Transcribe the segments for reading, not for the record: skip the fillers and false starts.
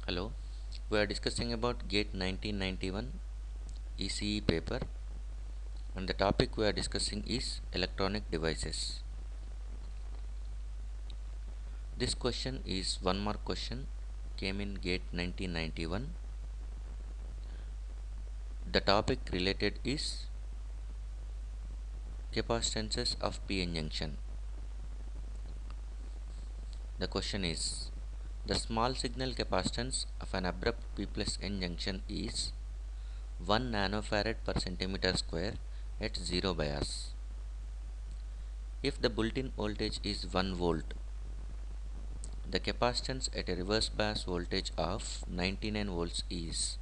Hello, we are discussing about GATE 1991 ECE paper, and the topic we are discussing is electronic devices. This question is one mark question, came in GATE 1991. The topic related is capacitances of PN junction. The question is, the small signal capacitance of an abrupt P plus N junction is 1 nanofarad per centimeter square at 0 bias. If the built-in voltage is 1 volt, the capacitance at a reverse bias voltage of 99 volts is.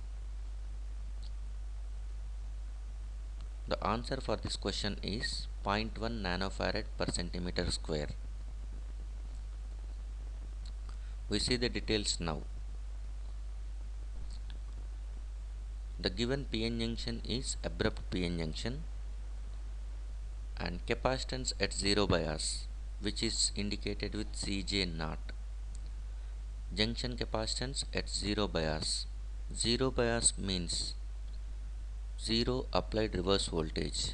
The answer for this question is zero point 0.1 nanofarad per centimeter square. We see the details now. The given PN junction is abrupt PN junction and capacitance at 0 bias, which is indicated with Cj0. Junction capacitance at 0 bias. 0 bias means 0 applied reverse voltage.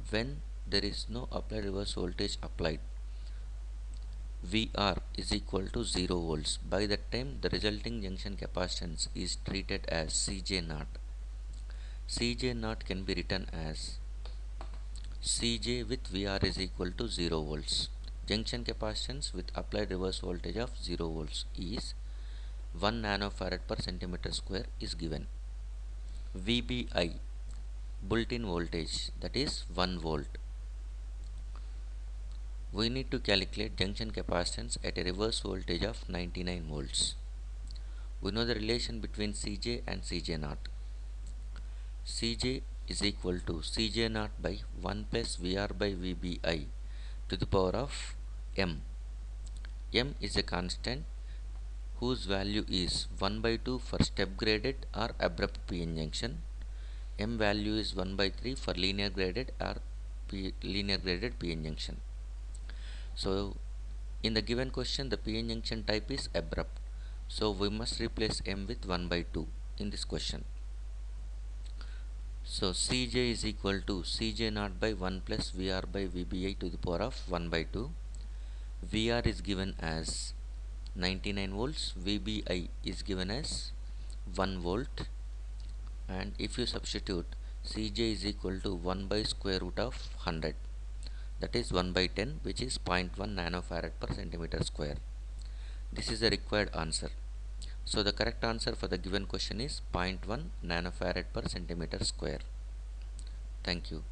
When there is no applied reverse voltage applied, Vr is equal to 0 volts. By that time, the resulting junction capacitance is treated as Cj0. Cj0 can be written as Cj with Vr is equal to 0 volts. Junction capacitance with applied reverse voltage of 0 volts is 1 nanofarad per centimeter square is given. Vbi, built-in voltage, that is 1 volt. We need to calculate junction capacitance at a reverse voltage of 99 volts. We know the relation between Cj and Cj0. Cj is equal to Cj0 by 1 plus Vr by Vbi to the power of m. M is a constant whose value is 1 by 2 for step graded or abrupt PN junction. M value is 1 by 3 for linear graded or linear graded PN junction. So in the given question, the PN junction type is abrupt, so we must replace m with 1 by 2 in this question. So Cj is equal to Cj0 by 1 plus Vr by Vbi to the power of 1 by 2. Vr is given as 99 volts, Vbi is given as 1 volt, and if you substitute, Cj is equal to 1 by square root of 100, that is 1 by 10, which is 0.1 nanofarad per centimeter square. This is the required answer. So the correct answer for the given question is 0.1 nanofarad per centimeter square. Thank you.